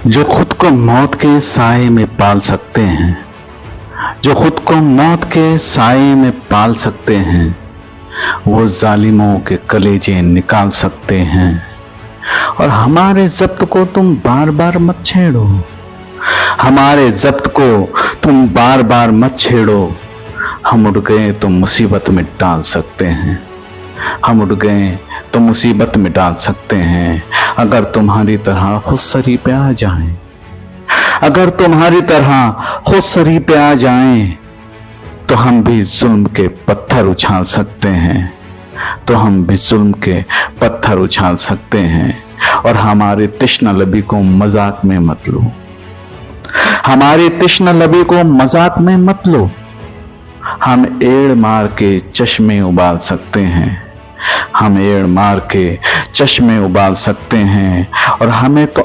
जो खुद को मौत के साए में पाल सकते हैं, जो खुद को मौत के साए में पाल सकते हैं, वो जालिमों के कलेजे निकाल सकते हैं। और हमारे जब्त को तुम बार बार मत छेड़ो, हमारे जब्त को तुम बार बार मत छेड़ो। हम उड़ गए तो मुसीबत में डाल सकते हैं, हम उड़ गए तो मुसीबत में डाल सकते हैं। अगर तुम्हारी तरह खुदसरी पे आ जाएं, अगर तुम्हारी तरह खुदसरी पे आ जाएं, तो हम भी जुल्म के पत्थर उछाल सकते हैं, तो हम भी जुल्म के पत्थर उछाल सकते हैं। और हमारे तिश्ना लबी को मजाक में मत लो, हमारी तिश्ना लबी को मजाक में मत लो। हम एड़ मार के चश्मे उबाल सकते हैं, हम एड़ मार के चश्मे उबाल सकते हैं। और हमें तो